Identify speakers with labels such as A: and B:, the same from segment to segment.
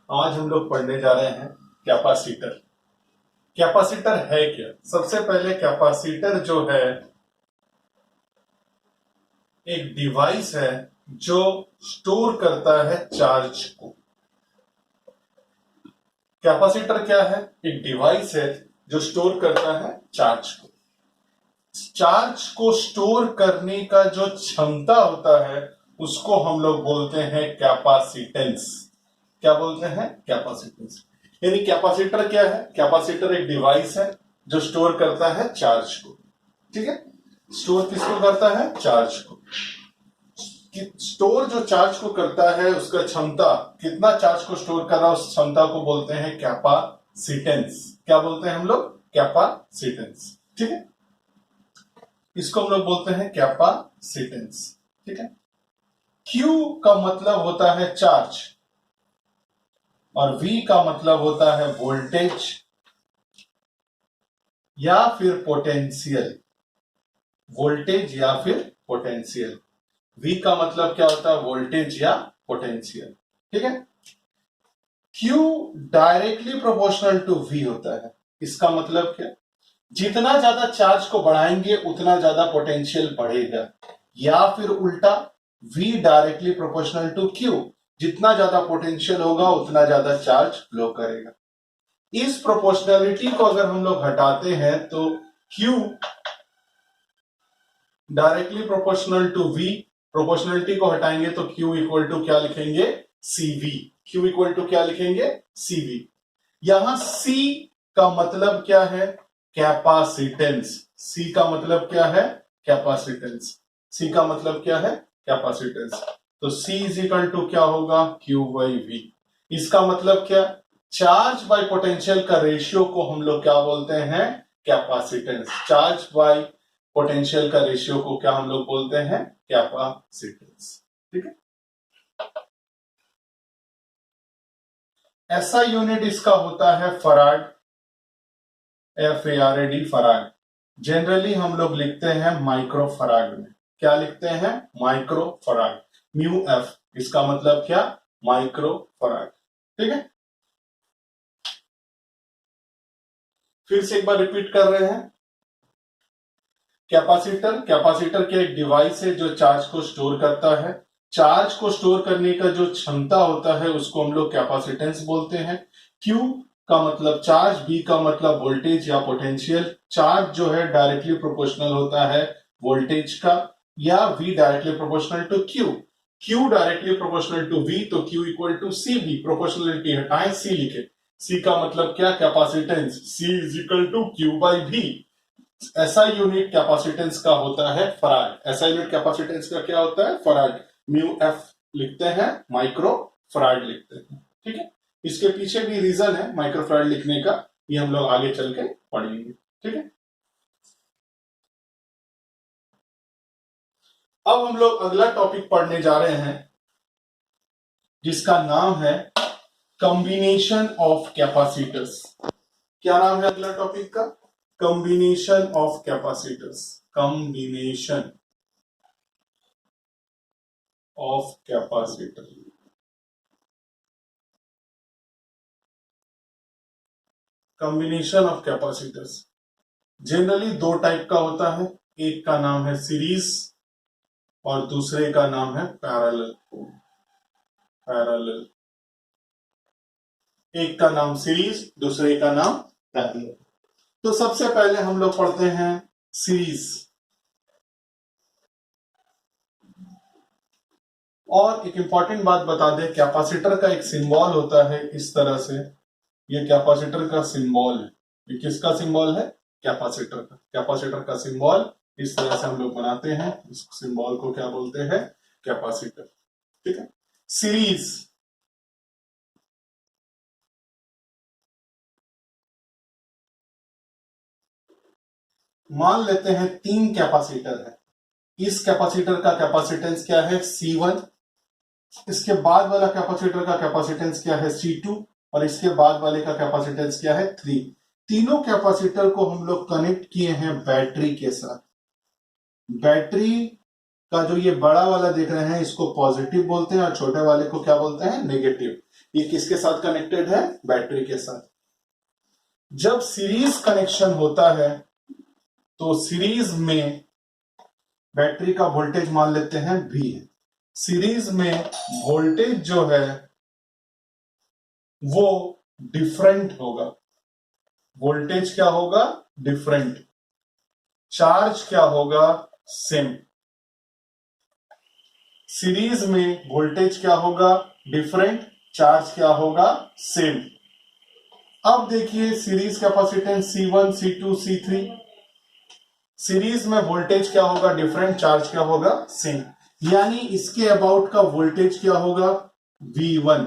A: आज हम लोग पढ़ने जा रहे हैं कैपेसिटर। कैपेसिटर है क्या? सबसे पहले कैपेसिटर जो है एक डिवाइस है जो स्टोर करता है चार्ज को। कैपेसिटर क्या है? एक डिवाइस है जो स्टोर करता है चार्ज को। चार्ज को स्टोर करने का जो क्षमता होता है उसको हम लोग बोलते हैं कैपेसिटेंस। क्या बोलते हैं? कैपेसिटेंस। यानी कैपेसिटर क्या है? कैपेसिटर एक डिवाइस है जो स्टोर करता है चार्ज को। ठीक है, स्टोर किसको करता है? चार्ज को। स्टोर जो चार्ज को करता है उसका क्षमता, कितना चार्ज को स्टोर कर रहा है उस क्षमता को बोलते हैं कैपेसिटेंस। क्या बोलते हैं हम लोग? कैपेसिटेंस। ठीक है, इसको हम लोग बोलते हैं कैपेसिटेंस। ठीक है, Q का मतलब होता है चार्ज और V का मतलब होता है वोल्टेज या फिर पोटेंशियल। वोल्टेज या फिर पोटेंशियल। V का मतलब क्या होता है? वोल्टेज या पोटेंशियल। ठीक है, Q directly proportional to V होता है। इसका मतलब क्या? जितना ज्यादा चार्ज को बढ़ाएंगे उतना ज्यादा पोटेंशियल बढ़ेगा, या फिर उल्टा V directly proportional to Q। जितना ज्यादा पोटेंशियल होगा उतना ज्यादा चार्ज फ्लो करेगा। इस प्रोपोर्शनलिटी को अगर हम लोग हटाते हैं तो Q directly proportional to V, proportionality को हटाएंगे तो Q इक्वल टू क्या लिखेंगे? CV। Q इक्वल टू क्या लिखेंगे? CV। यहां C का मतलब क्या है? कैपेसिटेंस। C का मतलब क्या है? कैपेसिटेंस। C का मतलब क्या है? कैपेसिटेंस। तो C इज इक्वल टू क्या होगा? Q by V। इसका मतलब क्या? चार्ज बाय पोटेंशियल का रेशियो को हम लोग क्या बोलते हैं? कैपेसिटेंस। चार्ज बाय पोटेंशियल का रेशियो को क्या हम लोग बोलते हैं? कैपेसिटेंस। ठीक है, ऐसा यूनिट इसका होता है फराड। FARAD, farad. जनरली हम लोग लिखते हैं माइक्रो फराड में। क्या लिखते हैं? Micro farad. म्यू एफ, इसका मतलब क्या? Micro farad. ठीक है, फिर से एक बार रिपीट कर रहे हैं। कैपेसिटर क्या एक डिवाइस है जो चार्ज को स्टोर करता है। चार्ज को स्टोर करने का जो क्षमता होता है उसको हम लोग कैपेसिटेंस बोलते हैं। Q का मतलब चार्ज, B का मतलब वोल्टेज या पोटेंशियल। चार्ज जो है डायरेक्टली प्रोपोर्शनल होता है वोल्टेज का, या V directly proportional to Q। Q directly proportional to V तो Q equal to CB। Proportionality हटाएं, C लिखे। C का मतलब क्या? Capacitance. C is equal to Q by V। ऐसा यूनिट कैपेसिटेंस का होता है फराड। ऐसा यूनिट कैपेसिटेंस का क्या होता है? फराड। म्यू एफ लिखते हैं, माइक्रो फराड लिखते हैं। ठीक है, इसके पीछे भी रीजन है माइक्रो फराड लिखने का, ये हम लोग आगे चल के पढ़ेंगे। ठीक है, अब हम लोग अगला टॉपिक पढ़ने जा रहे हैं जिसका नाम है कॉम्बिनेशन ऑफ कैपेसिटर्स। क्या नाम है अगला टॉपिक का? Combination of capacitors. Combination of capacitor. Combination of capacitors generally दो टाइप का होता है। एक का नाम है सीरीज और दूसरे का नाम है पैरेलल। पैरेलल, एक का नाम सीरीज, दूसरे का नाम पैरेलल। तो सबसे पहले हम लोग पढ़ते हैं सीरीज। और एक इंपॉर्टेंट बात बता दें, कैपेसिटर का एक सिंबल होता है इस तरह से। ये कैपेसिटर का सिंबल है। ये किसका सिंबल है? कैपेसिटर का। कैपेसिटर का सिंबल इस तरह से हम लोग बनाते हैं। इस सिंबल को क्या बोलते हैं? कैपेसिटर। ठीक है, सीरीज। मान लेते हैं तीन कैपेसिटर है। इस कैपेसिटर का कैपेसिटेंस क्या है? C1। इसके बाद वाला कैपेसिटर का कैपेसिटेंस क्या है? C2। और इसके बाद वाले का कैपेसिटेंस क्या है? 3। तीनों कैपेसिटर को हम लोग कनेक्ट किए हैं बैटरी के साथ। बैटरी का जो ये बड़ा वाला देख रहे हैं इसको पॉजिटिव बोलते हैं और छोटे वाले को क्या बोलते हैं, नेगेटिव। ये किसके साथ कनेक्टेड है, बैटरी के साथ। जब सीरीज कनेक्शन होता है तो सीरीज में बैटरी का वोल्टेज मान लेते हैं V है। सीरीज में वोल्टेज जो है वो डिफरेंट होगा। वोल्टेज क्या होगा, डिफरेंट। चार्ज क्या होगा, सेम। सीरीज में वोल्टेज क्या होगा, डिफरेंट। चार्ज क्या होगा, सेम। अब देखिए series capacitance C1, C2, C3। Series में वोल्टेज क्या होगा, डिफरेंट। चार्ज क्या होगा, सेम। यानी इसके अबाउट का वोल्टेज क्या होगा, V1।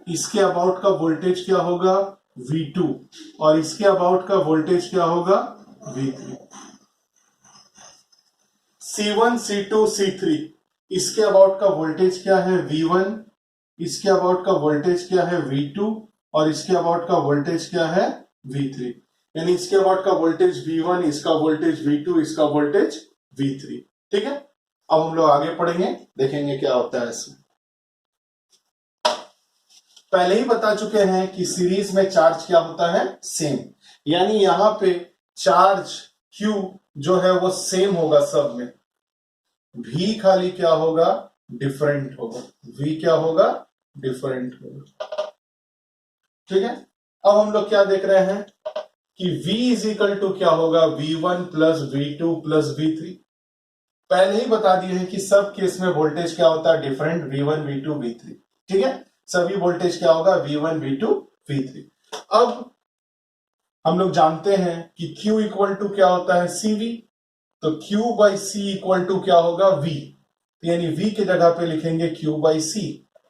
A: इसके अबाउट का वोल्टेज क्या होगा, V2। और इसके अबाउट का वोल्टेज क्या होगा, V3। C1, C2, C3 इसके अबाउट का वोल्टेज क्या है, V1। इसके अबाउट का वोल्टेज क्या है, V2। और इसके अबाउट का वोल्टेज क्या है, V3। यानी इसके अबाउट का वोल्टेज V1, इसका वोल्टेज V2, इसका वोल्टेज V3। ठीक है। अब हम लोग आगे पढ़ेंगे, देखेंगे क्या होता है इसमें। पहले ही बता चुके हैं कि सीरीज में चार्ज क्या होता है, सेम। यानी यहां पे चार्ज Q जो है वो सेम होगा सब में। V खाली क्या होगा, डिफरेंट होगा। V क्या होगा, डिफरेंट होगा। ठीक है। अब हम लोग क्या देख रहे हैं कि V इज इक्वल टू क्या होगा, V1 plus V2 plus V3। पहले ही बता दिए हैं कि सब केस में वोल्टेज क्या होता है, डिफरेंट। V1, V2, V3। ठीक है। सभी वोल्टेज क्या होगा, V1, V2, V3। अब हम लोग जानते हैं कि Q इक्वल टू क्या होता है, CV। तो Q by C equal to क्या होगा, V। यानी V की जगह पे लिखेंगे Q बाई C।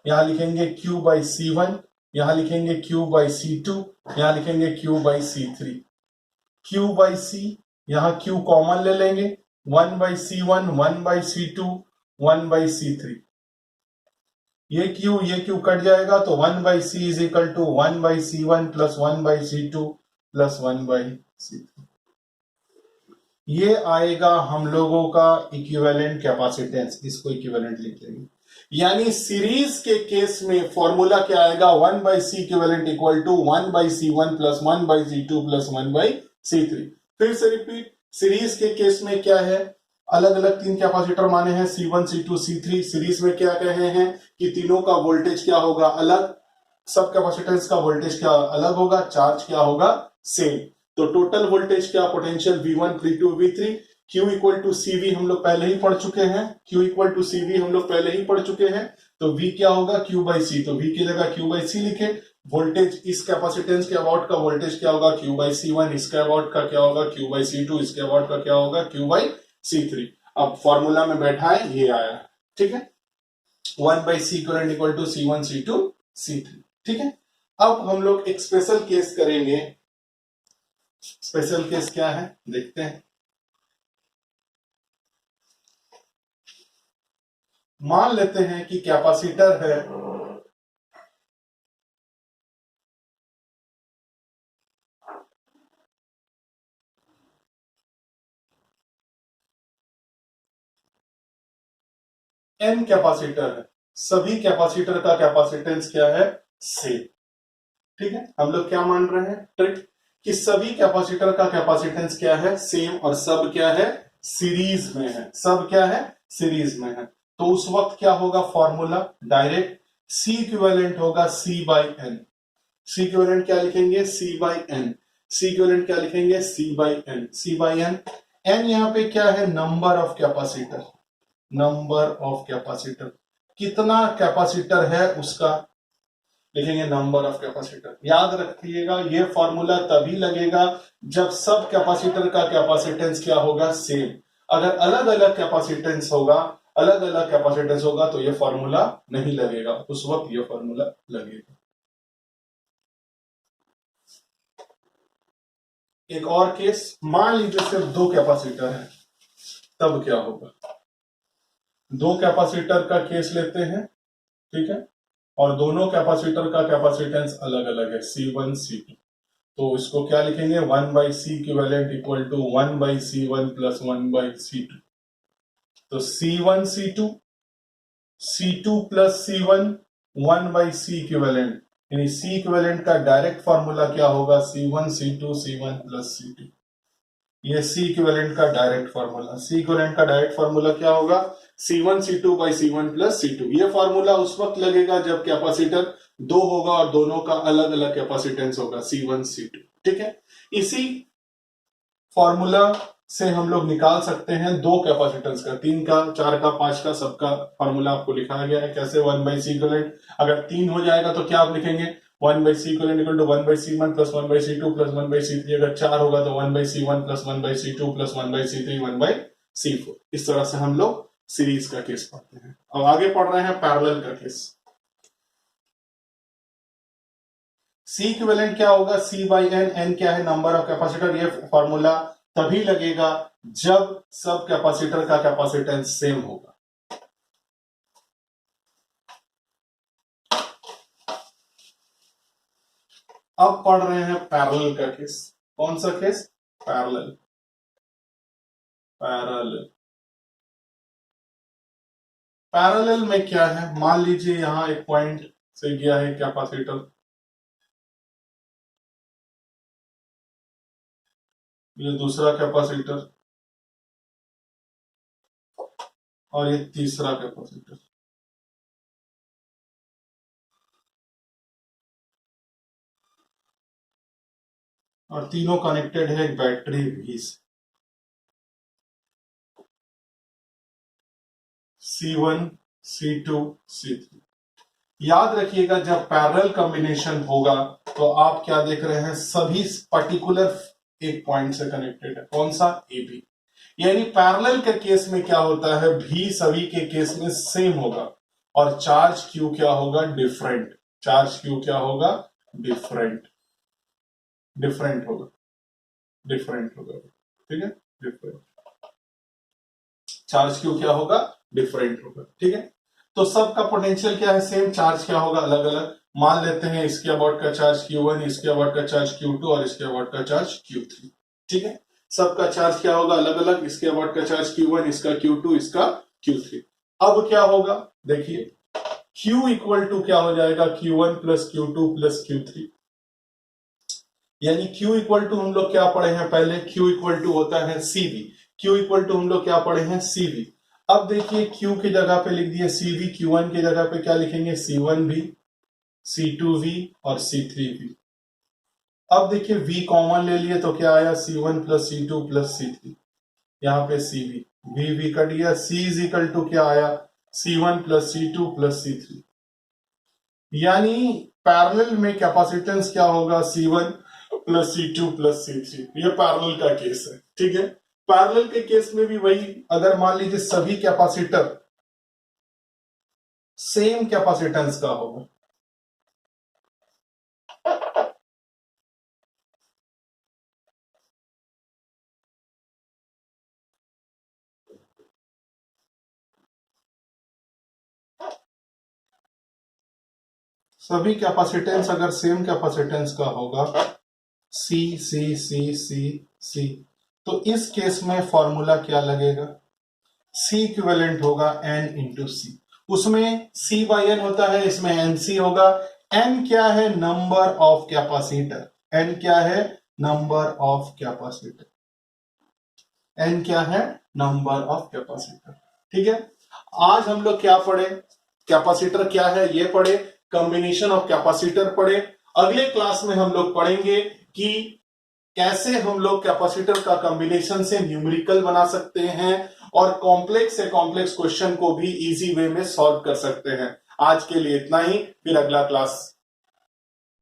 A: यहां लिखेंगे Q बाई C1। यहां लिखेंगे Q बाई C2। यहां लिखेंगे Q by C3। Q by C, यहां Q कॉमन ले लेंगे। 1 by C1, 1 by C2, 1 by C3। ये Q कट जाएगा तो 1 by C is equal to 1 by C1 plus 1 by C2 plus 1 by C3। ये आएगा हम लोगों का इक्विवेलेंट कैपेसिटेंस। इसको इक्विवेलेंट लिख लेंगे। यानी सीरीज के केस में फॉर्मूला क्या आएगा, 1 by C equivalent equal to 1 by C1 plus 1 by C2 plus 1 by C3। फिर से रिपीट, सीरीज के केस में क्या है, अलग अलग तीन कैपेसिटर माने हैं, C1, C2, C3। सीरीज में क्या कहे हैं कि तीनों का वोल्टेज क्या होगा, अलग। सब कैपेसिटेंस का वोल्टेज क्या अलग होगा, चार्ज क्या होगा, सेम। तो टोटल वोल्टेज क्या, potential V1, V2, V3। Q equal to CV हम लोग पहले ही पढ़ चुके हैं। Q इक्वल टू CV हम लोग पहले ही पढ़ चुके हैं। तो V क्या होगा, Q बाई C। तो V की जगह Q बाई C लिखे। वोल्टेज इस कैपेसिटेंस के अबाउट का वोल्टेज क्या होगा, Q बाई C1। इसके अबाउट का क्या होगा, Q बाई C2। इसके अबाउट का क्या होगा, Q बाई C3। अब फॉर्मूला में बैठा है, ये आया। ठीक है। 1 by C equal to C1, C2, C3। ठीक है। अब हम लोग एक स्पेशल केस करेंगे। स्पेशल केस क्या है, देखते हैं। मान लेते हैं कि कैपेसिटर है N कैपेसिटर है। सभी कैपेसिटर का कैपेसिटेंस क्या है, सेम। ठीक है। हम लोग क्या मान रहे हैं, ट्रिक, कि सभी कैपेसिटर का कैपेसिटेंस क्या है, सेम। और सब क्या है, सीरीज में है। सब क्या है, सीरीज में है। तो उस वक्त क्या होगा, फॉर्मूला डायरेक्ट C इक्विवेलेंट होगा C by N। C equivalent क्या लिखेंगे, C by N। C equivalent क्या लिखेंगे, C by N। C by N। N यहां पे क्या है, number of capacitor. Number of capacitor, कितना कैपेसिटर है उसका लिखेंगे, नंबर ऑफ कैपेसिटर। याद रखिएगा ये फॉर्मूला तभी लगेगा जब सब कैपेसिटर का कैपेसिटेंस क्या होगा, सेम। अगर अलग अलग कैपेसिटेंस होगा, अलग अलग कैपेसिटेंस होगा तो ये फॉर्मूला नहीं लगेगा, उस वक्त ये फॉर्मूला लगेगा। एक और केस, मान लीजिए सिर्फ दो कैपेसिटर है, तब क्या होगा। दो कैपेसिटर का केस लेते हैं। ठीक है। और दोनों कैपेसिटर का कैपेसिटेंस अलग अलग है, C1, C2। तो इसको क्या लिखेंगे, 1 by C equivalent equal to 1 by C1 plus 1 by C2। तो C1 C2 C2 plus C1 1 by C equivalent, यानी C इक्विवेलेंट का डायरेक्ट फॉर्मूला क्या होगा, C1 C2 C1 plus C2। ये C इक्विवेलेंट का डायरेक्ट फॉर्मूला, C इक्विवेलेंट का direct formula क्या होगा, C1 C2 by C1 plus C2। ये फॉर्मूला उस वक्त लगेगा जब कैपेसिटर दो होगा और दोनों का अलग अलग कैपेसिटेंस होगा C1 C2। ठीक है, इसी फॉर्मूला से हम लोग निकाल सकते हैं दो कैपेसिटेंस का, 3 का, 4 का, 5 का, सबका फॉर्मूला आपको लिखाया गया है। कैसे, 1 बाई सी इक्विवेलेंट, अगर 3 हो जाएगा तो क्या आप लिखेंगे, 1 by C equivalent equal to 1 by C1 plus 1 by C2 plus 1 by C3। अगर 4 होगा तो 1 by C1 plus 1 by C2 plus 1 by C3 1 by C4। इस तरह से हम लोग सीरीज का केस पढ़ते हैं। अब आगे पढ़ रहे हैं पैरेलल का केस। C इक्विवेलेंट क्या होगा, C बाई N, N क्या है, नंबर ऑफ कैपेसिटर। ये फॉर्मूला तभी लगेगा जब सब कैपेसिटर का कैपेसिटेंस सेम होगा। अब पढ़ रहे हैं पैरेलल का केस। कौन सा केस, पैरेलल। पैरेलल पैरेलल में क्या है, मान लीजिए यहां एक पॉइंट से गया है कैपेसिटर, ये दूसरा कैपेसिटर और ये तीसरा कैपेसिटर, और तीनों कनेक्टेड है एक बैटरी भी से। C1 C2 C3। याद रखिएगा जब पैरेलल कॉम्बिनेशन होगा तो आप क्या देख रहे हैं, सभी पर्टिकुलर एक पॉइंट से कनेक्टेड है। कौन सा, ए बी। यानी पैरेलल के केस में क्या होता है, भी सभी के केस में सेम होगा और चार्ज क्यू क्या होगा, डिफरेंट। चार्ज क्यू क्या होगा, डिफरेंट। डिफरेंट होगा, डिफरेंट होगा। ठीक है, डिफरेंट। चार्ज क्यू क्या होगा, डिफरेंट होगा। ठीक है, तो सबका पोटेंशियल क्या है, सेम। चार्ज क्या होगा, अलग अलग। मान लेते हैं इसके अबाउट का चार्ज Q1, इसके अबाउट का चार्ज Q2 और इसके अबाउट का चार्ज Q3। ठीक है, सबका चार्ज क्या होगा, अलग अलग। इसके अबाउट का चार्ज Q1, इसका Q2, इसका Q3। अब क्या होगा, देखिए Q इक्वल टू क्या हो जाएगा, Q1 plus Q2 plus Q3। यानी Q इक्वल टू हम लोग क्या पढ़े हैं पहले, Q इक्वल टू होता है CV। Q इक्वल टू हम लोग क्या पढ़े हैं, CV। अब देखिए Q की जगह पे लिख दिए CV, Q1 की जगह पे क्या लिखेंगे, C1V, C2V और C3V। अब देखिए V कॉमन ले लिए तो क्या आया, C1 plus C2 plus C3। यहां पे CV, V कट गया। C इज इक्वल टू क्या आया, C1 plus C2 plus C3। यानी पैरेलल में कैपेसिटेंस क्या होगा, C1 plus C2 plus C3। ये पैरेलल का केस है। ठीक है, पैरेलल के केस में भी वही, अगर मान लीजिए सभी कैपेसिटर सेम कैपेसिटेंस का होगा, सभी कैपेसिटेंस अगर सेम कैपेसिटेंस का होगा, C C C C C, तो इस केस में फॉर्मूला क्या लगेगा, C इक्विवेलेंट होगा N इंटू C। उसमें C बाई N होता है, इसमें NC होगा। N क्या है, नंबर ऑफ कैपेसिटर। N क्या है, नंबर ऑफ कैपेसिटर। N क्या है, नंबर ऑफ कैपेसिटर। ठीक है, आज हम लोग क्या पढ़े, कैपेसिटर क्या है ये पढ़े, कॉम्बिनेशन ऑफ कैपेसिटर पढ़े। अगले क्लास में हम लोग पढ़ेंगे कि कैसे हम लोग कैपेसिटर का कॉम्बिनेशन से न्यूमेरिकल बना सकते हैं और कॉम्प्लेक्स से कॉम्प्लेक्स क्वेश्चन को भी इजी वे में सॉल्व कर सकते हैं। आज के लिए इतना ही, फिर अगला क्लास